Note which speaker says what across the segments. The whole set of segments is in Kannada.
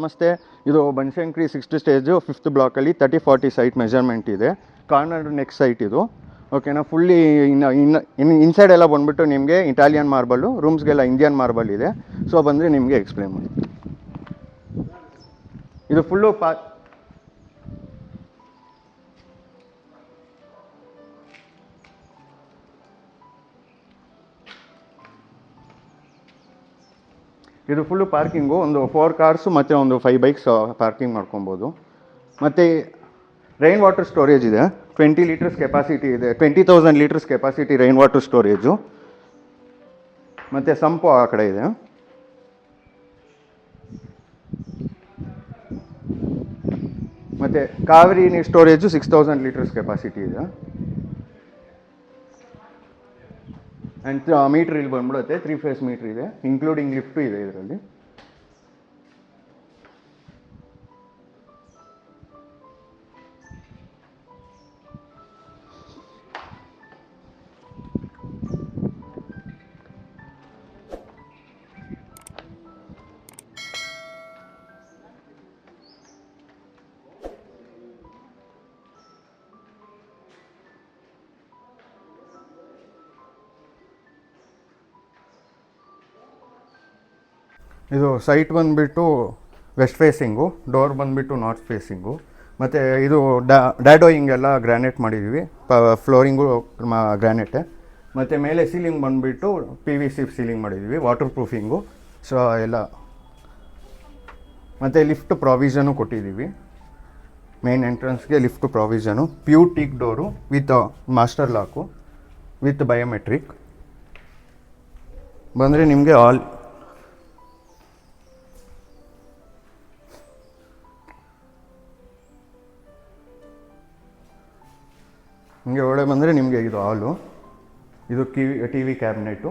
Speaker 1: ನಮಸ್ತೆ, ಇದು Banashankari 6th stage 5th ಬ್ಲಾಕಲ್ಲಿ 30-40 site measurement ಇದೆ. ಕಾರ್ನರ್ ನೆಕ್ಸ್ಟ್ ಸೈಟ್ ಇದು. ಓಕೆನಾ, ಫುಲ್ಲಿ ಇನ್ಸೈಡ್ ಎಲ್ಲ ಬಂದುಬಿಟ್ಟು ನಿಮಗೆ ಇಟಾಲಿಯನ್ ಮಾರ್ಬಲ್ಲು, ರೂಮ್ಸ್ಗೆಲ್ಲ ಇಂಡಿಯನ್ ಮಾರ್ಬಲ್ ಇದೆ. ಸೊ ಬಂದರೆ ನಿಮಗೆ ಎಕ್ಸ್ಪ್ಲೇನ್ ಮಾಡಿ. ಇದು ಫುಲ್ಲು ಇದು ಫುಲ್ಲು ಪಾರ್ಕಿಂಗು, ಒಂದು 4 ಕಾರ್ಸು ಮತ್ತು ಒಂದು 5 ಬೈಕ್ಸ್ ಪಾರ್ಕಿಂಗ್ ಮಾಡ್ಕೊಬೋದು. ಮತ್ತು ರೈನ್ ವಾಟರ್ ಸ್ಟೋರೇಜ್ ಇದೆ, 20 ಲೀಟರ್ಸ್ ಕೆಪಾಸಿಟಿ ಇದೆ, 20,000 litres capacity rain water storage. ಮತ್ತು ಸಂಪು ಆ ಕಡೆ ಇದೆ. ಮತ್ತು ಕಾವೇರಿ ನೀರು ಸ್ಟೋರೇಜು 6,000 ಲೀಟರ್ಸ್ ಕೆಪಾಸಿಟಿ ಇದೆ. ಆ್ಯಂಡ್ ಮೀಟ್ರ್ ಇಲ್ಲಿ ಬಂದ್ಬಿಡುತ್ತೆ, 3 ಫೇಸ್ ಮೀಟ್ರ್ ಇದೆ, ಇನ್ಕ್ಲೂಡಿಂಗ್ ಲಿಫ್ಟು ಇದೆ ಇದರಲ್ಲಿ. ಇದು ಸೈಟ್ ಬಂದುಬಿಟ್ಟು ವೆಸ್ಟ್ ಫೇಸಿಂಗು, ಡೋರ್ ಬಂದುಬಿಟ್ಟು ನಾರ್ತ್ ಫೇಸಿಂಗು. ಮತ್ತು ಇದು ಡ್ಯಾಡೋಯಿಂಗ್ ಎಲ್ಲ ಗ್ರ್ಯಾನೈಟ್ ಮಾಡಿದ್ದೀವಿ, ಫ್ಲೋರಿಂಗು ಗ್ರ್ಯಾನೈಟೆ. ಮತ್ತು ಮೇಲೆ ಸೀಲಿಂಗ್ ಬಂದುಬಿಟ್ಟು PVC ಸೀಲಿಂಗ್ ಮಾಡಿದ್ದೀವಿ, ವಾಟರ್ ಪ್ರೂಫಿಂಗು. ಸೊ ಎಲ್ಲ ಮತ್ತು ಲಿಫ್ಟ್ ಪ್ರಾವಿಷನು ಕೊಟ್ಟಿದ್ದೀವಿ. ಮೇನ್ ಎಂಟ್ರೆನ್ಸ್ಗೆ lift provision, pure teak door with master lock with biometric. ಬಂದರೆ ನಿಮಗೆ ನಿಮಗೆ ಒಳಗೆ ಬಂದರೆ ನಿಮಗೆ ಇದು ಹಾಲು, ಇದು TV cabinet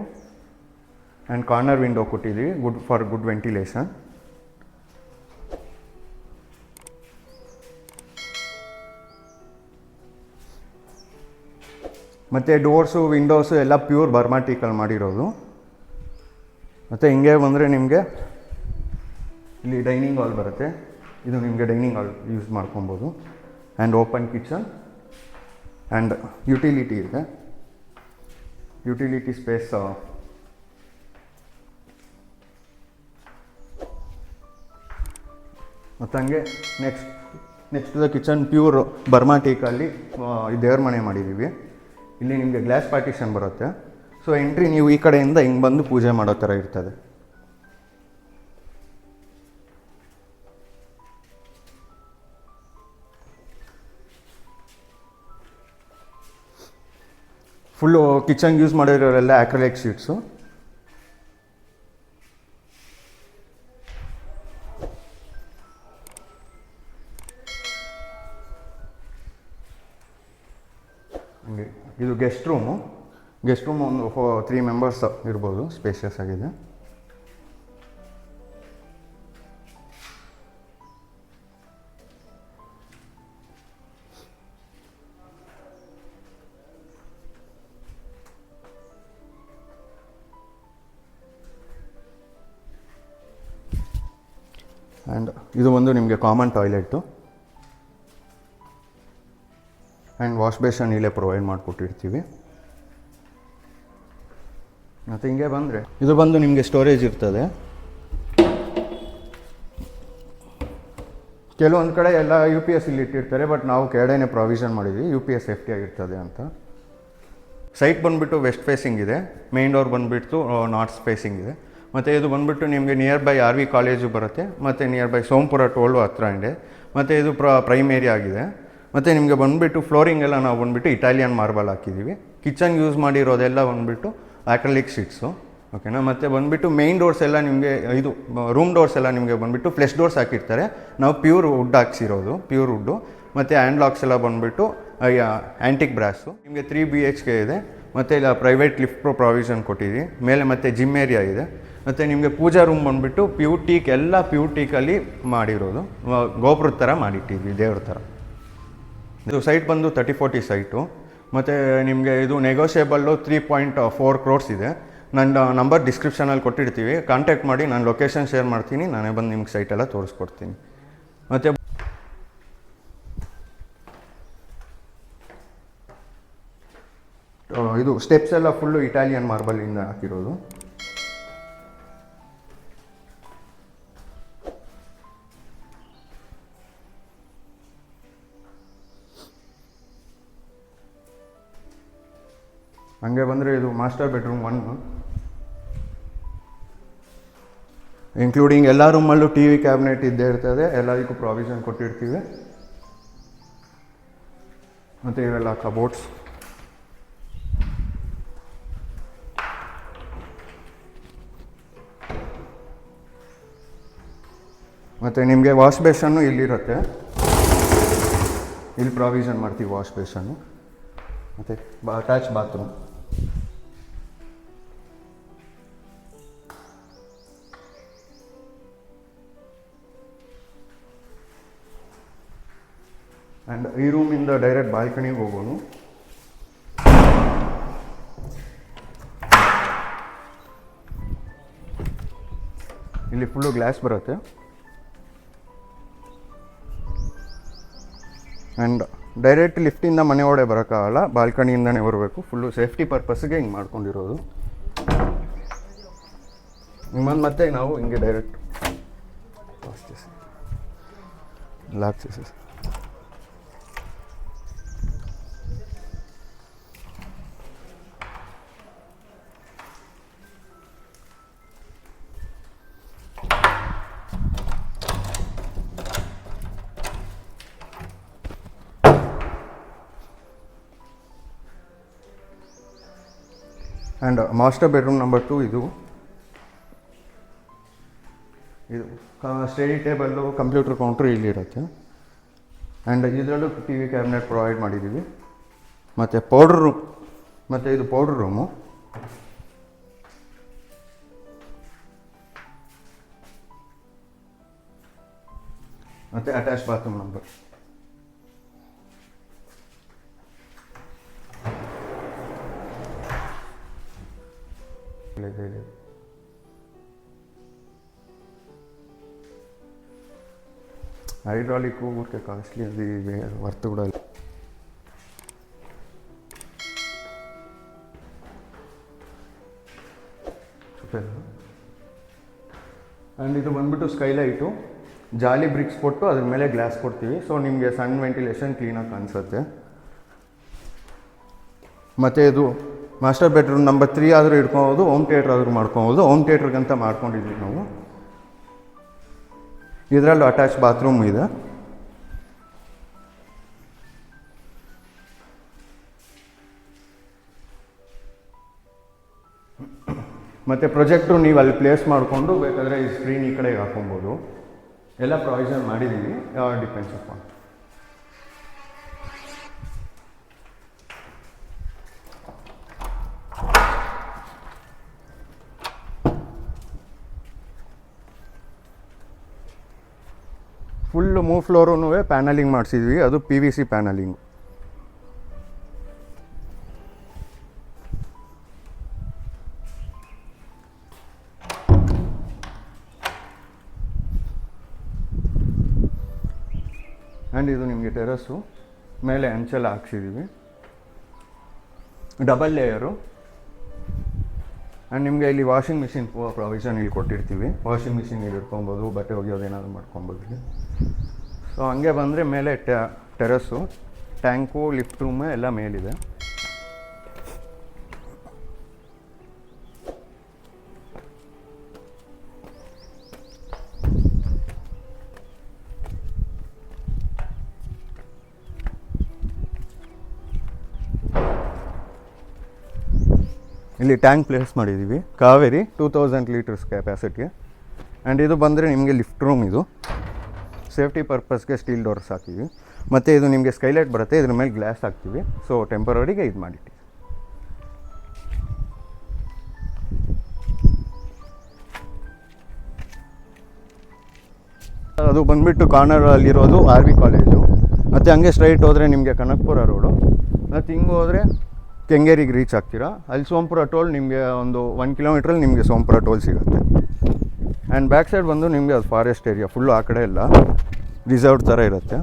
Speaker 1: and corner window ಕೊಟ್ಟಿದ್ದೀವಿ, ಗುಡ್ ವೆಂಟಿಲೇಷನ್. ಮತ್ತು ಡೋರ್ಸು ವಿಂಡೋಸು ಎಲ್ಲ ಪ್ಯೂರ್ ಬರ್ಮಾಟಿಕಲ್ ಮಾಡಿರೋದು. ಮತ್ತು ಹಿಂಗೆ ಬಂದರೆ ನಿಮಗೆ ಇಲ್ಲಿ ಡೈನಿಂಗ್ ಹಾಲ್ ಬರುತ್ತೆ, ಇದು ನಿಮಗೆ ಡೈನಿಂಗ್ ಹಾಲ್ ಯೂಸ್ ಮಾಡ್ಕೊಬೋದು. And open kitchen and utility ಇದೆ, ಯುಟಿಲಿಟಿ ಸ್ಪೇಸ್. ಮತ್ತು ಹಂಗೆ ನೆಕ್ಸ್ಟ್ ದ ಕಿಚನ್ ಪ್ಯೂರ್ ಬರ್ಮಾಟಿಕಲ್ಲಿ ದೇವ್ರ ಮನೆ ಮಾಡಿದ್ದೀವಿ. ಇಲ್ಲಿ ನಿಮಗೆ ಗ್ಲಾಸ್ ಪಾರ್ಟಿಷನ್ ಬರುತ್ತೆ. ಸೊ ಎಂಟ್ರಿ ನೀವು ಈ ಕಡೆಯಿಂದ ಹಿಂಗೆ ಬಂದು ಪೂಜೆ ಮಾಡೋ ಥರ ಇರ್ತದೆ. ಫುಲ್ಲು ಕಿಚನ್ ಯೂಸ್ ಮಾಡಿರೋರೆಲ್ಲ ಆಕ್ರಿಲಿಕ್ ಶೀಟ್ಸು. ಇದು ಗೆಸ್ಟ್ ರೂಮು ಒಂದು 3 ಮೆಂಬರ್ಸ್ ಇರ್ಬೋದು, ಸ್ಪೇಷಿಯಸ್ ಆಗಿದೆ. ಆ್ಯಂಡ್ ಇದು ಒಂದು ನಿಮಗೆ common toilet and wash basin ಇಲ್ಲೇ ಪ್ರೊವೈಡ್ ಮಾಡಿಕೊಟ್ಟಿರ್ತೀವಿ. ಮತ್ತು ಹಿಂಗೆ ಬಂದರೆ ಇದು ಬಂದು ನಿಮಗೆ ಸ್ಟೋರೇಜ್ ಇರ್ತದೆ. ಕೆಲವೊಂದು ಕಡೆ ಎಲ್ಲ UPS ಇಲ್ಲಿ ಇಟ್ಟಿರ್ತಾರೆ, ಬಟ್ ನಾವು ಕೆಳಗಡೆನೇ ಪ್ರಾವಿಷನ್ ಮಾಡಿದ್ವಿ, UPS ಸೇಫ್ಟಿ ಆಗಿರ್ತದೆ ಅಂತ. ಸೈಟ್ ಬಂದುಬಿಟ್ಟು ವೆಸ್ಟ್ ಫೇಸಿಂಗ್ ಇದೆ, ಮೇನ್ ಡೋರ್ ಬಂದುಬಿಟ್ಟು ನಾರ್ತ್ ಫೇಸಿಂಗ್ ಇದೆ. ಮತ್ತು ಇದು ಬಂದುಬಿಟ್ಟು ನಿಮಗೆ ನಿಯರ್ ಬೈ RV ಕಾಲೇಜು ಬರುತ್ತೆ, ಮತ್ತು ನಿಯರ್ ಬೈ ಸೋಂಪುರ ಟೋಲ್ಲು ಹತ್ರ ಇದೆ. ಮತ್ತು ಇದು ಪ್ರೈಮ್ ಏರಿಯಾ ಆಗಿದೆ. ಮತ್ತು ನಿಮಗೆ ಬಂದುಬಿಟ್ಟು ಫ್ಲೋರಿಂಗ್ ಎಲ್ಲ ನಾವು ಬಂದುಬಿಟ್ಟು ಇಟಾಲಿಯನ್ ಮಾರ್ಬಲ್ ಹಾಕಿದ್ದೀವಿ. ಕಿಚನ್ ಯೂಸ್ ಮಾಡಿರೋದೆಲ್ಲ ಬಂದುಬಿಟ್ಟು ಆಕ್ರಿಲಿಕ್ ಶೀಟ್ಸು. ಓಕೆನಾ. ಮತ್ತು ಬಂದುಬಿಟ್ಟು ಮೇನ್ ಡೋರ್ಸ್ ಎಲ್ಲ ನಿಮಗೆ ಇದು ರೂಮ್ ಡೋರ್ಸ್ ಎಲ್ಲ ನಿಮಗೆ ಬಂದುಬಿಟ್ಟು ಫ್ಲೆಶ್ ಡೋರ್ಸ್ ಹಾಕಿರ್ತಾರೆ, ನಾವು ಪ್ಯೂರ್ ವುಡ್ ಹಾಕ್ಸಿರೋದು, ಪ್ಯೂರ್ ವುಡ್ಡು. ಮತ್ತು ಹ್ಯಾಂಡ್ ಲಾಕ್ಸ್ ಎಲ್ಲ ಬಂದುಬಿಟ್ಟು ಆ್ಯಂಟಿಕ್ ಬ್ರಾಸು. ನಿಮಗೆ 3 BHK ಇದೆ. ಮತ್ತು ಇಲ್ಲ ಪ್ರೈವೇಟ್ ಲಿಫ್ಟ್ ಪ್ರಾವಿಷನ್ ಕೊಟ್ಟಿದ್ದೀವಿ ಮೇಲೆ. ಮತ್ತು ಜಿಮ್ ಏರಿಯಾ ಇದೆ. ಮತ್ತು ನಿಮಗೆ ಪೂಜಾ ರೂಮ್ ಬಂದುಬಿಟ್ಟು ಪ್ಯೂರ್ ಟೀಕ್, ಎಲ್ಲ ಪ್ಯೂರ್ ಟೀಕಲ್ಲಿ ಮಾಡಿರೋದು, ಗೋಪುರದ ಥರ ಮಾಡಿಟ್ಟಿದ್ವಿ, ದೇವ್ರ ಥರ. ಇದು ಸೈಟ್ ಬಂದು 30-40 ಸೈಟು. ಮತ್ತು ನಿಮಗೆ ಇದು ನೆಗೋಷಿಯೇಬಲ್ಲು 3.4 crores ಇದೆ. ನನ್ನ ನಂಬರ್ ಡಿಸ್ಕ್ರಿಪ್ಷನಲ್ಲಿ ಕೊಟ್ಟಿರ್ತೀವಿ, ಕಾಂಟ್ಯಾಕ್ಟ್ ಮಾಡಿ, ನಾನು ಲೊಕೇಶನ್ ಶೇರ್ ಮಾಡ್ತೀನಿ, ನಾನೇ ಬಂದು ನಿಮ್ಗೆ ಸೈಟೆಲ್ಲ ತೋರಿಸ್ಕೊಡ್ತೀನಿ. ಮತ್ತು ಇದು ಸ್ಟೆಪ್ಸ್ ಎಲ್ಲ ಫುಲ್ಲು ಇಟಾಲಿಯನ್ ಮಾರ್ಬಲಿಂದ ಹಾಕಿರೋದು. ಹಂಗೆ ಬಂದರೆ ಇದು ಮಾಸ್ಟರ್ ಬೆಡ್ರೂಮ್ 1, ಇನ್ಕ್ಲೂಡಿಂಗ್ ಎಲ್ಲ ರೂಮಲ್ಲೂ ಟಿ ವಿ ಕ್ಯಾಬಿನೆಟ್ ಇದ್ದೇ ಇರ್ತದೆ, ಎಲ್ಲದಕ್ಕೂ ಪ್ರಾವಿಷನ್ ಕೊಟ್ಟಿರ್ತೀವಿ. ಮತ್ತು ಇವೆಲ್ಲ ಕಬೋರ್ಡ್ಸ್. ಮತ್ತು ನಿಮಗೆ ವಾಶ್ ಬೇಸನ್ನು ಇಲ್ಲಿರುತ್ತೆ, ಇಲ್ಲಿ ಪ್ರಾವಿಷನ್ ಮಾಡ್ತೀವಿ ವಾಶ್ ಬೇಸನ್ನು. ಮತ್ತು ಅಟ್ಯಾಚ್ ಬಾತ್ರೂಮ್. ಆ್ಯಂಡ್ ಈ ರೂಮಿಂದ ಡೈರೆಕ್ಟ್ ಬಾಲ್ಕನಿಗೆ ಹೋಗೋಣ. ಇಲ್ಲಿ ಫುಲ್ಲು ಗ್ಲಾಸ್ ಬರುತ್ತೆ. ಆ್ಯಂಡ್ ಡೈರೆಕ್ಟ್ ಲಿಫ್ಟಿಂದ ಮನೆ ಒಳಗೆ ಬರೋಕ್ಕಾಗಲ್ಲ, ಬಾಲ್ಕನಿಯಿಂದನೇ ಬರಬೇಕು. ಫುಲ್ಲು ಸೇಫ್ಟಿ ಪರ್ಪಸ್ಗೆ ಹಿಂಗೆ ಮಾಡ್ಕೊಂಡಿರೋದು. ನಿಮ್ಮನ್ನು ಮತ್ತೆ ನಾವು ಹಿಂಗೆ direct locks. And master bedroom number 2 ಇದು ಸ್ಟಡಿ ಟೇಬಲ್ಲು, ಕಂಪ್ಯೂಟರ್ ಕೌಂಟ್ರು ಇಲ್ಲಿರುತ್ತೆ. ಆ್ಯಂಡ್ ಇದರಲ್ಲೂ ಟಿ ವಿ ಕ್ಯಾಬಿನೆಟ್ ಪ್ರೊವೈಡ್ ಮಾಡಿದ್ದೀವಿ. ಮತ್ತು ಪೌಡ್ರ್ ರೂಮ್, ಮತ್ತು ಇದು ಪೌಡ್ರ್ ರೂಮು. ಮತ್ತು ಅಟ್ಯಾಚ್ ಬಾತ್ರೂಮ್ ನಂಬರ್. ಹೈಡ್ರಾಲಿಕ್ಕು ಊರಿಗೆ ಕಾಸ್ಟ್ಲಿ, ಅದು ವರ್ತ್ ಕೂಡ ಇಲ್ಲ. ಆ್ಯಂಡ್ ಇದು ಬಂದ್ಬಿಟ್ಟು ಸ್ಕೈಲೈಟು, ಜಾಲಿ ಬ್ರಿಕ್ಸ್ ಕೊಟ್ಟು ಅದ್ರ ಮೇಲೆ ಗ್ಲಾಸ್ ಕೊಡ್ತೀವಿ. ಸೊ ನಿಮಗೆ ಸನ್ ವೆಂಟಿಲೇಷನ್ ಕ್ಲೀನಾಗಿ ಕಾಣಿಸುತ್ತೆ. ಮತ್ತು ಇದು ಮಾಸ್ಟರ್ ಬೆಡ್ರೂಮ್ ನಂಬರ್ 3 ಆದರೂ ಇಟ್ಕೊಬೋದು, ಹೋಮ್ ಥಿಯೇಟ್ರ್ ಆದರೂ ಮಾಡ್ಕೊಬೋದು. ಹೋಮ್ ಥಿಯೇಟ್ರಿಗಂತ ಮಾಡ್ಕೊಂಡಿದ್ವಿ ನಾವು. ಇದರಲ್ಲೂ ಅಟ್ಯಾಚ್ ಬಾತ್ರೂಮ್ ಇದೆ. ಮತ್ತು ಪ್ರೊಜೆಕ್ಟ್ರು ನೀವು ಅಲ್ಲಿ ಪ್ಲೇಸ್ ಮಾಡಿಕೊಂಡು ಬೇಕಾದರೆ ಈ ಸ್ಕ್ರೀನ್ ಈ ಕಡೆಗೆ ಹಾಕೊಬೋದು. ಎಲ್ಲ ಪ್ರಾವಿಷನ್ ಮಾಡಿದ್ದೀವಿ, ಡಿಪೆಂಡ್ಸ್ ಅಪಾನ್. ಫುಲ್ಲು 3 ಫ್ಲೋರೂ ಪ್ಯಾನಲಿಂಗ್ ಮಾಡಿಸಿದ್ವಿ, ಅದು PVC ಪ್ಯಾನಲಿಂಗು. ಆ್ಯಂಡ್ ಇದು ನಿಮಗೆ ಟೆರಸ್ಸು, ಮೇಲೆ ಹಂಚೆಲ್ಲ ಹಾಕ್ಸಿದ್ದೀವಿ, ಡಬಲ್ ಲೇಯರು. ಆ್ಯಂಡ್ ನಿಮಗೆ ಇಲ್ಲಿ ವಾಷಿಂಗ್ ಮಿಷಿನ್ ಪ್ರಾವಿಷನ್ ಇಲ್ಲಿ ಕೊಟ್ಟಿರ್ತೀವಿ. ವಾಷಿಂಗ್ ಮಿಷಿನ್ ಇಲ್ಲಿ ಇಟ್ಕೊಬೋದು, ಬಟ್ಟೆ ಒಗೆಯೋದು ಏನಾದರೂ ಮಾಡ್ಕೊಬೋದು. ಸೊ ಹಂಗೆ ಬಂದರೆ ಮೇಲೆ ಟೆರಸ್ಸು, ಟ್ಯಾಂಕು, ಲಿಫ್ಟ್ ರೂಮು ಎಲ್ಲ ಮೇಲಿದೆ. ಇಲ್ಲಿ ಟ್ಯಾಂಕ್ ಪ್ಲೇಸ್ ಮಾಡಿದ್ದೀವಿ, ಕಾವೇರಿ 2000 ಲೀಟರ್ಸ್ ಕೆಪಾಸಿಟಿ. ಆ್ಯಂಡ್ ಇದು ಬಂದರೆ ನಿಮಗೆ ಲಿಫ್ಟ್ ರೂಮ್, ಇದು ಸೇಫ್ಟಿ ಪರ್ಪಸ್ಗೆ ಸ್ಟೀಲ್ ಡೋರ್ಸ್ ಹಾಕಿವಿ. ಮತ್ತು ಇದು ನಿಮಗೆ ಸ್ಕೈಲೈಟ್ ಬರುತ್ತೆ, ಇದ್ರ ಮೇಲೆ ಗ್ಲಾಸ್ ಹಾಕ್ತೀವಿ. ಸೊ ಟೆಂಪರರಿಗೆ ಇದು ಮಾಡಿಟ್ಟಿವಿ. ಅದು ಬಂದುಬಿಟ್ಟು ಕಾರ್ನರಲ್ಲಿರೋದು RV ಕಾಲೇಜು. ಮತ್ತು ಹಂಗೆ ಸ್ಟ್ರೈಟ್ ಹೋದರೆ ನಿಮಗೆ ಕನಕಪುರ ರೋಡು. ಮತ್ತು ಹಿಂಗೆ ಹೋದರೆ ಕೆಂಗೇರಿಗೆ ರೀಚ್ ಆಗ್ತೀರಾ. ಅಲ್ಲಿ ಸೋಂಪುರ ಟೋಲ್ ನಿಮಗೆ ಒಂದು 1 ಕಿಲೋಮೀಟ್ರಲ್ಲಿ ನಿಮಗೆ ಸೋಂಪುರ ಟೋಲ್ ಸಿಗುತ್ತೆ. ಆ್ಯಂಡ್ ಬ್ಯಾಕ್ ಸೈಡ್ ಬಂದು ನಿಮಗೆ ಅದು ಫಾರೆಸ್ಟ್ ಏರಿಯಾ ಫುಲ್ಲು, ಆ ಕಡೆ ಎಲ್ಲ ರಿಸರ್ವ್ಡ್ ಥರ ಇರುತ್ತೆ.